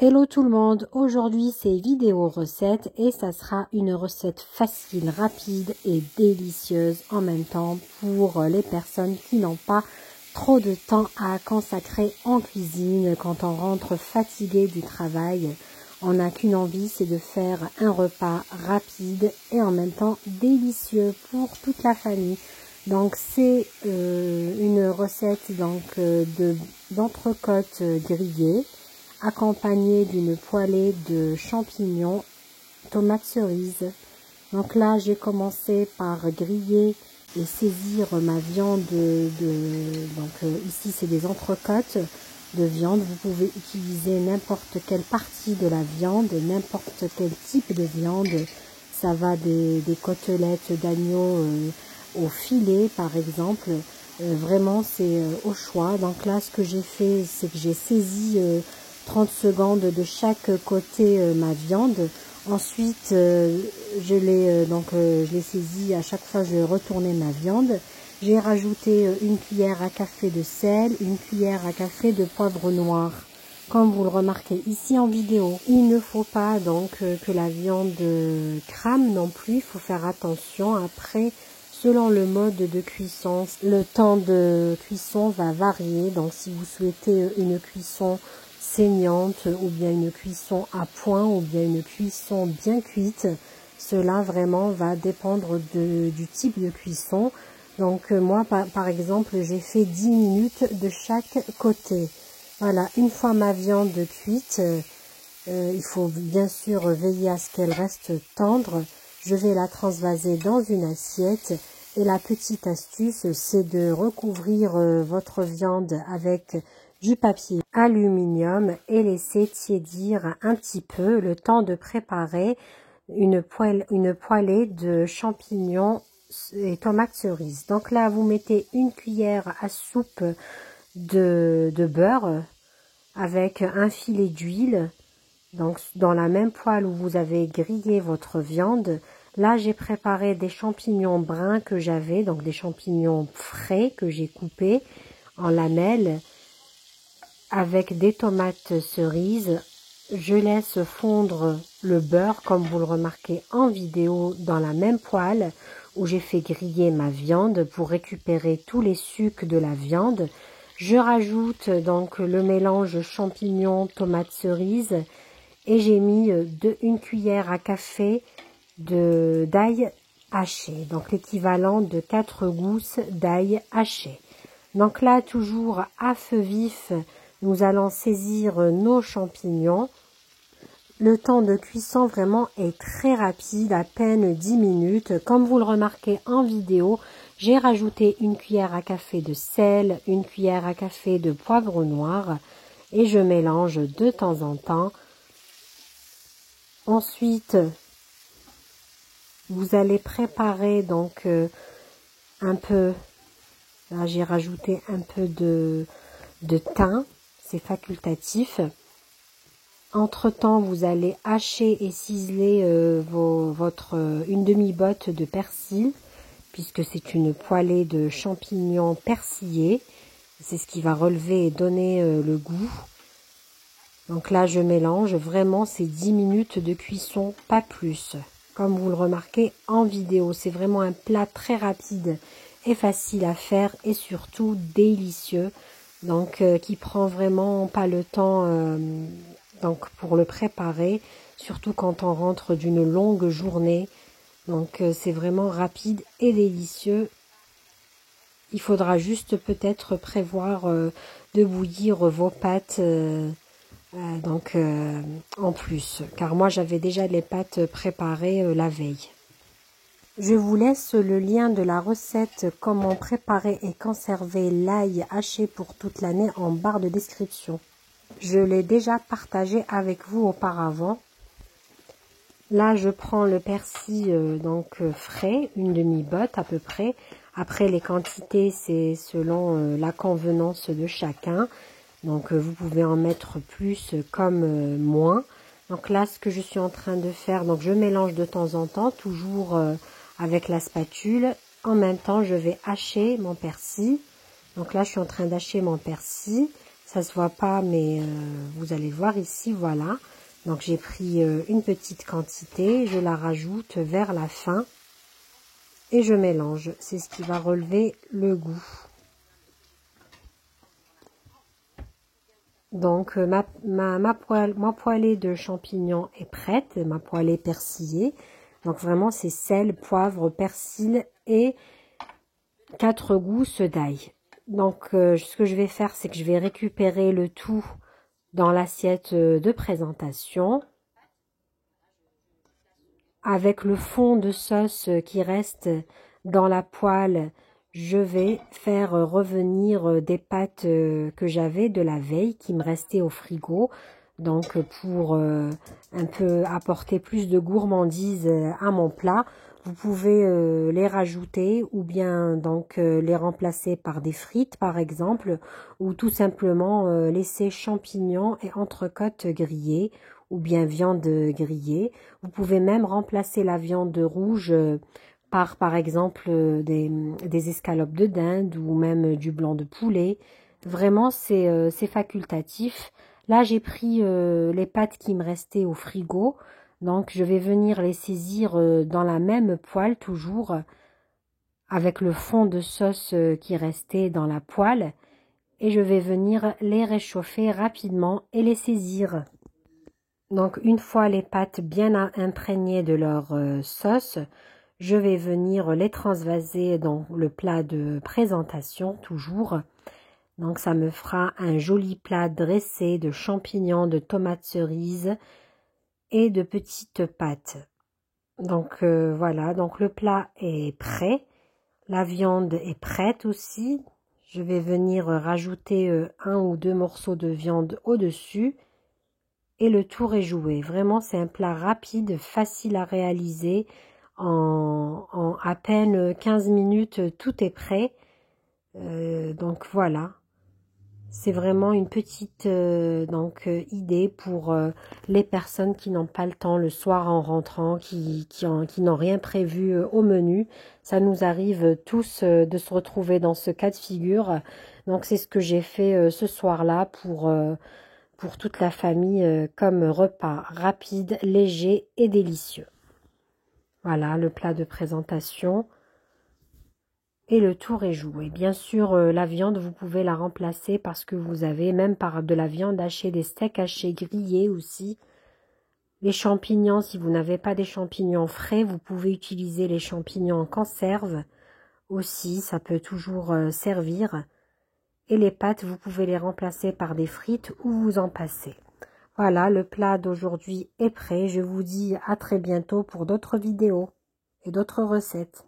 Hello tout le monde, aujourd'hui c'est vidéo recette et ça sera une recette facile, rapide et délicieuse en même temps pour les personnes qui n'ont pas trop de temps à consacrer en cuisine quand on rentre fatigué du travail. On n'a qu'une envie, c'est de faire un repas rapide et en même temps délicieux pour toute la famille. Donc c'est une recette d'entrecôte grillée, accompagnée d'une poêlée de champignons, tomates cerises. Donc là, j'ai commencé par griller et saisir ma viande ici, c'est des entrecôtes de viande. Vous pouvez utiliser n'importe quelle partie de la viande, n'importe quel type de viande. Ça va des côtelettes d'agneau au filet, par exemple. Vraiment, c'est au choix. Donc là, ce que j'ai fait, c'est que j'ai saisi 30 secondes de chaque côté ma viande. Ensuite, je l'ai saisie à chaque fois que je retournais ma viande. J'ai rajouté une cuillère à café de sel, une cuillère à café de poivre noir. Comme vous le remarquez ici en vidéo, il ne faut pas donc que la viande crame non plus. Il faut faire attention. Après, selon le mode de cuisson, le temps de cuisson va varier. Donc, si vous souhaitez une cuisson saignante ou bien une cuisson à point ou bien une cuisson bien cuite, cela vraiment va dépendre du type de cuisson. Donc moi par exemple j'ai fait 10 minutes de chaque côté. Voilà, une fois ma viande cuite, il faut bien sûr veiller à ce qu'elle reste tendre. Je vais la transvaser dans une assiette et la petite astuce c'est de recouvrir votre viande avec du papier aluminium et laisser tiédir un petit peu le temps de préparer une poêlée de champignons et tomates cerises. Donc là, vous mettez une cuillère à soupe de beurre avec un filet d'huile. Donc dans la même poêle où vous avez grillé votre viande, là j'ai préparé des champignons bruns que j'avais, donc des champignons frais que j'ai coupés en lamelles, avec des tomates cerises. Je laisse fondre le beurre, comme vous le remarquez en vidéo, dans la même poêle où j'ai fait griller ma viande pour récupérer tous les sucs de la viande. Je rajoute donc le mélange champignons, tomates cerises et j'ai mis une cuillère à café d'ail haché, donc l'équivalent de 4 gousses d'ail haché. Donc là, toujours à feu vif, nous allons saisir nos champignons. Le temps de cuisson vraiment est très rapide, à peine 10 minutes. Comme vous le remarquez en vidéo, j'ai rajouté une cuillère à café de sel, une cuillère à café de poivre noir et je mélange de temps en temps. Ensuite, vous allez préparer donc un peu, là j'ai rajouté un peu de thym, c'est facultatif. Entre-temps, vous allez hacher et ciseler une demi-botte de persil, puisque c'est une poêlée de champignons persillés. C'est ce qui va relever et donner le goût. Donc là, je mélange. Vraiment, c'est 10 minutes de cuisson, pas plus. Comme vous le remarquez en vidéo, c'est vraiment un plat très rapide et facile à faire et surtout délicieux. Donc, qui prend vraiment pas le temps donc pour le préparer, surtout quand on rentre d'une longue journée. Donc c'est vraiment rapide et délicieux. Il faudra juste peut-être prévoir de bouillir vos pâtes en plus, car moi j'avais déjà les pâtes préparées la veille. Je vous laisse le lien de la recette comment préparer et conserver l'ail haché pour toute l'année en barre de description. Je l'ai déjà partagé avec vous auparavant. Là, je prends le persil frais, une demi-botte à peu près. Après, les quantités, c'est selon la convenance de chacun. Donc, vous pouvez en mettre plus comme moins. Donc là, ce que je suis en train de faire, donc je mélange de temps en temps, toujours avec la spatule. En même temps, je vais hacher mon persil. Donc là, je suis en train d'hacher mon persil. Ça se voit pas, mais vous allez le voir ici, voilà. Donc j'ai pris une petite quantité, je la rajoute vers la fin et je mélange. C'est ce qui va relever le goût. Donc ma poêlée de champignons est prête, ma poêlée persillée. Donc vraiment c'est sel, poivre, persil et 4 gousses d'ail. Donc ce que je vais faire, c'est que je vais récupérer le tout dans l'assiette de présentation. Avec le fond de sauce qui reste dans la poêle, je vais faire revenir des pâtes que j'avais de la veille, qui me restaient au frigo. Donc pour un peu apporter plus de gourmandise à mon plat, vous pouvez les rajouter ou bien donc les remplacer par des frites par exemple, ou tout simplement laisser champignons et entrecôtes grillées ou bien viande grillée. Vous pouvez même remplacer la viande rouge par exemple des escalopes de dinde ou même du blanc de poulet. Vraiment c'est facultatif. Là j'ai pris les pâtes qui me restaient au frigo, donc je vais venir les saisir dans la même poêle toujours avec le fond de sauce qui restait dans la poêle, et je vais venir les réchauffer rapidement et les saisir. Donc une fois les pâtes bien imprégnées de leur sauce, je vais venir les transvaser dans le plat de présentation toujours. Donc ça me fera un joli plat dressé de champignons, de tomates cerises et de petites pâtes. Donc voilà, donc le plat est prêt. La viande est prête aussi. Je vais venir rajouter 1 ou 2 morceaux de viande au-dessus. Et le tour est joué. Vraiment, c'est un plat rapide, facile à réaliser. En à peine 15 minutes, tout est prêt. Donc voilà. C'est vraiment une petite idée pour les personnes qui n'ont pas le temps le soir en rentrant, qui n'ont rien prévu au menu. Ça nous arrive tous de se retrouver dans ce cas de figure. Donc c'est ce que j'ai fait ce soir-là pour toute la famille comme repas rapide, léger et délicieux. Voilà le plat de présentation. Et le tour est joué. Bien sûr, la viande, vous pouvez la remplacer parce que vous avez même par de la viande hachée, des steaks hachés grillés aussi. Les champignons, si vous n'avez pas des champignons frais, vous pouvez utiliser les champignons en conserve aussi, ça peut toujours servir. Et les pâtes, vous pouvez les remplacer par des frites ou vous en passez. Voilà, le plat d'aujourd'hui est prêt. Je vous dis à très bientôt pour d'autres vidéos et d'autres recettes.